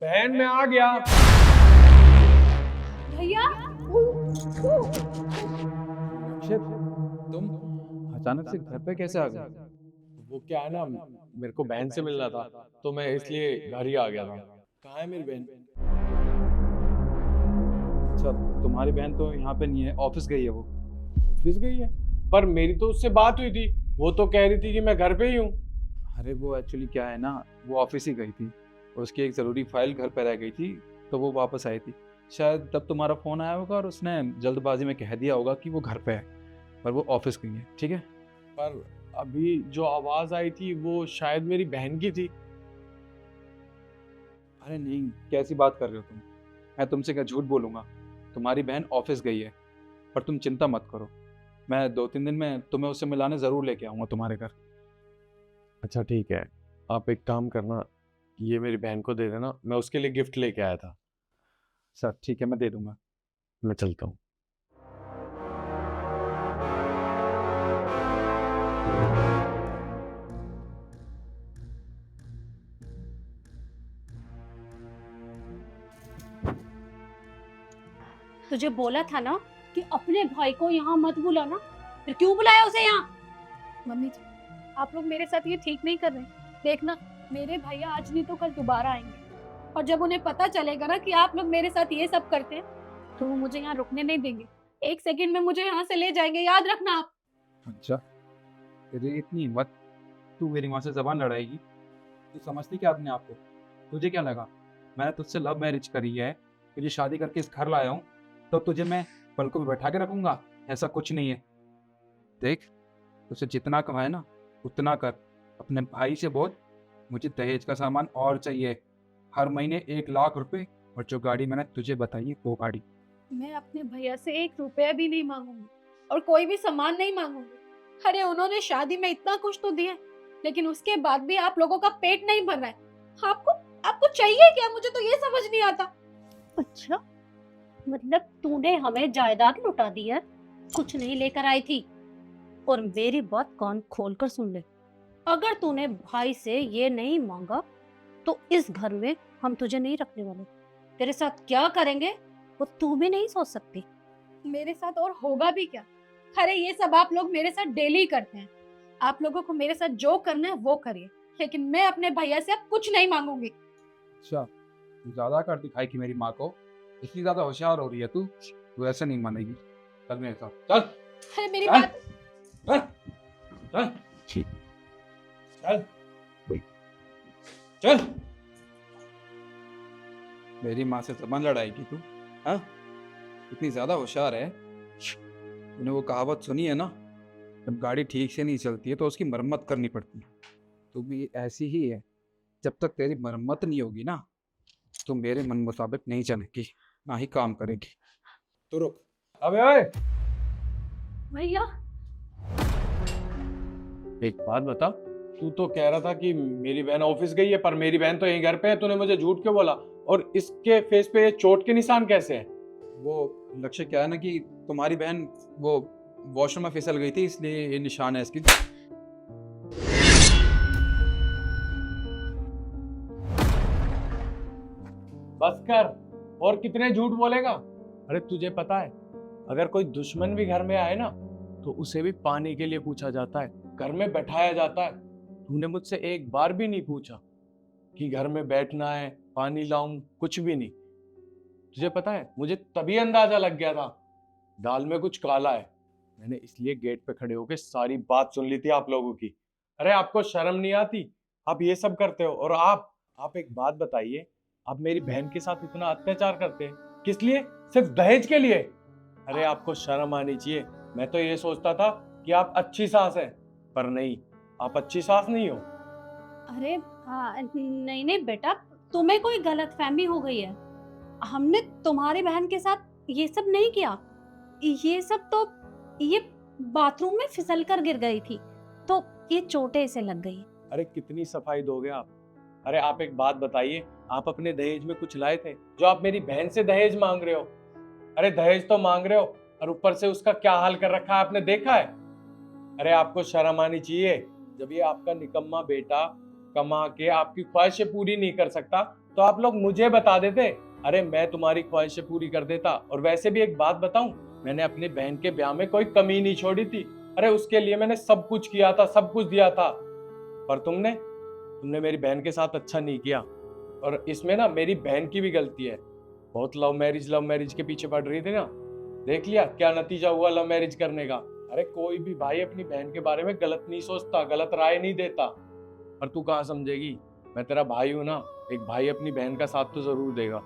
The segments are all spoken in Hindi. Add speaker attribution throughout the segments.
Speaker 1: बहन मैं आ गया।
Speaker 2: भैया
Speaker 3: अक्षय, तुम अचानक से घर पे कैसे आ गए?
Speaker 1: वो क्या है ना, मेरे को बहन से मिलना था तो मैं इसलिए घर ही आ गया था। कहाँ है मेरी बहन?
Speaker 3: अच्छा, तुम्हारी बहन तो यहाँ पे नहीं है, ऑफिस गई है वो।
Speaker 1: ऑफिस गई है? पर मेरी तो उससे बात हुई थी, वो तो कह रही थी कि मैं घर पे ही हूँ।
Speaker 3: अरे वो एक्चुअली क्या है ना, वो ऑफिस ही गई थी, उसकी एक ज़रूरी फाइल घर पे रह गई थी, तो वो वापस आई थी। शायद तब तुम्हारा फ़ोन आया होगा और उसने जल्दबाजी में कह दिया होगा कि वो घर पे है, पर वो ऑफिस गई है। ठीक है।
Speaker 1: पर अभी जो आवाज आई थी वो शायद मेरी बहन की थी।
Speaker 3: अरे नहीं, कैसी बात कर रहे हो तुम? मैं तुमसे क्या झूठ बोलूँगा? तुम्हारी बहन ऑफिस गई है, पर तुम चिंता मत करो, मैं 2-3 दिन में तुम्हें उससे मिलाने ज़रूर लेके आऊँगा तुम्हारे घर।
Speaker 1: अच्छा ठीक है, आप एक काम करना, ये मेरी बहन को दे देना, मैं उसके लिए गिफ्ट लेके आया था।
Speaker 3: सर ठीक है, मैं दे दूँगा।
Speaker 1: मैं चलता हूँ।
Speaker 2: तुझे बोला था ना कि अपने भाई को यहाँ मत बुलाना, फिर क्यों बुलाया उसे यहाँ?
Speaker 4: मम्मी जी, आप लोग मेरे साथ ये ठीक नहीं कर रहे। देखना, मेरे भैया आज नहीं तो कल दोबारा आएंगे, और जब उन्हें पता चलेगा ना कि आप लोग मेरे साथ ये सब करते हैं, तो वो मुझे यहाँ रुकने नहीं देंगे। 1 सेकंड में मुझे यहाँ से ले जाएंगे, याद रखना आप।
Speaker 3: अच्छा, तेरी इतनी हिम्मत, तू मेरी माँ से ज़बान लड़ाएगी? तू समझती क्या अपने आप को? तुझे क्या लगा मैंने तुझसे लव मैरिज करी है, तुझे शादी करके इस घर लाया हूँ, तो तुझे मैं पलकों में बैठा के रखूंगा? ऐसा कुछ नहीं है। देख, तुझे जितना कमाए ना उतना कर, अपने भाई से बोल मुझे दहेज का सामान और चाहिए, हर महीने 1 लाख रुपए, और जो गाड़ी मैंने तुझे बताई है वो गाड़ी।
Speaker 4: मैं अपने भैया से 1 रुपया भी नहीं मांगूंगी, और कोई भी सामान नहीं मांगूंगी। अरे उन्होंने शादी में इतना कुछ तो दिया, लेकिन उसके बाद भी आप लोगों का पेट नहीं भर रहा है। आपको आपको चाहिए क्या? मुझे तो ये समझ नहीं आता।
Speaker 2: अच्छा, मतलब तूने हमें जायदाद लुटा दी है, कुछ नहीं लेकर आई थी। और मेरी बात कान खोलकर सुन ले, अगर तूने भाई से ये नहीं मांगा तो इस घर में हम तुझे नहीं रखने वाले। तेरे साथ क्या करेंगे वो तू भी नहीं सोच सकती।
Speaker 4: मेरे साथ और होगा भी क्या? अरे ये सब आप लोग मेरे साथ डेली करते हैं। आप लोगों को मेरे साथ जो करना है वो करिए, लेकिन मैं अपने भैया से अब कुछ नहीं मांगूंगी।
Speaker 3: अच्छा, तू ज्यादा कर दिखाई कि मेरी माँ को, इतनी ज्यादा होशियार हो रही है तू। तू ऐसे नहीं मानेगी, चल मेरे साथ चल।
Speaker 4: अरे मेरी
Speaker 3: चल।
Speaker 4: बात
Speaker 3: चल चल चल चल। मेरी माँ से जबान लड़ाएगी तू? हाँ, इतनी ज्यादा होशियार है। तूने वो कहावत सुनी है ना, जब गाड़ी ठीक से नहीं चलती है तो उसकी मरम्मत करनी पड़ती है। तू भी ऐसी ही है, जब तक तेरी मरम्मत नहीं होगी ना, तो मेरे मन मुताबिक नहीं चलेगी, ना ही काम करेगी। तो रुक।
Speaker 1: अबे ओए,
Speaker 4: भैया,
Speaker 1: एक बात बता, तू तो कह रहा था कि मेरी बहन ऑफिस गई है, पर मेरी बहन तो यहीं घर पे है। तूने मुझे झूठ क्यों बोला? और इसके फेस पे ये चोट के निशान कैसे हैं?
Speaker 3: वो लक्ष्य क्या है ना कि तुम्हारी बहन वो वॉशरूम में फिसल गई थी, इसलिए ये निशान है इसकी।
Speaker 1: बस कर, और कितने झूठ बोलेगा? अरे तुझे पता है, अगर कोई दुश्मन भी घर में आए ना, तो उसे भी पानी के लिए पूछा जाता है, घर में बैठाया जाता है। तूने मुझसे एक बार भी नहीं पूछा कि घर में बैठना है, पानी लाऊं, कुछ भी नहीं। तुझे पता है, मुझे तभी अंदाजा लग गया था दाल में कुछ काला है। मैंने इसलिए गेट पे खड़े होकर सारी बात सुन ली थी आप लोगों की। अरे आपको शर्म नहीं आती? आप ये सब करते हो। और आप एक बात बताइए, आप मेरी बहन के साथ इतना अत्याचार करते हैं, किस लिए? सिर्फ दहेज के लिए? अरे आपको शर्म आनी चाहिए। मैं तो ये सोचता था कि आप अच्छी सास हैं, पर नहीं, आप अच्छी सास नहीं हो।
Speaker 2: अरे नहीं नहीं बेटा, तुम्हें कोई गलतफहमी हो गई है। हमने तुम्हारी बहन के साथ ये सब नहीं किया। ये सब तो ये बाथरूम में फिसल कर गिर गई थी, तो ये चोटें इसे लग गई।
Speaker 1: अरे कितनी सफाई दोगे आप? अरे आप एक बात बताइए, आप अपने दहेज में कुछ लाए थे जो आप मेरी बहन से दहेज मांग रहे हो? अरे दहेज तो मांग रहे हो, और ऊपर से उसका क्या हाल कर रखा है आपने देखा है? अरे आपको शर्म आनी चाहिए। जब ये आपका निकम्मा बेटा कमा के आपकी ख्वाहिशें पूरी नहीं कर सकता, तो आप लोग मुझे बता देते, अरे मैं तुम्हारी ख्वाहिशें पूरी कर देता। और वैसे भी एक बात बताऊं, मैंने अपनी बहन के ब्याह में कोई कमी नहीं छोड़ी थी। अरे उसके लिए मैंने सब कुछ किया था, सब कुछ दिया था। पर तुमने तुमने मेरी बहन के साथ अच्छा नहीं किया। और इसमें ना मेरी बहन की भी गलती है। बहुत लव मैरिज के पीछे पड़ रही थी ना, देख लिया क्या नतीजा हुआ लव मैरिज करने का। अरे कोई भी भाई अपनी बहन के बारे में गलत नहीं सोचता, गलत राय नहीं देता। पर तू कहाँ समझेगी, मैं तेरा भाई हूं ना, एक भाई अपनी बहन का साथ तो जरूर देगा।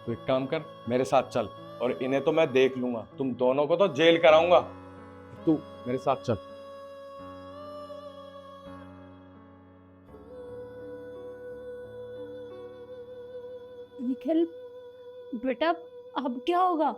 Speaker 1: तो एक काम कर, मेरे साथ चल, और इन्हें तो मैं देख लूंगा, तुम दोनों को तो जेल कराऊंगा। तू मेरे साथ चल।
Speaker 2: निखिल बेटा, अब क्या होगा?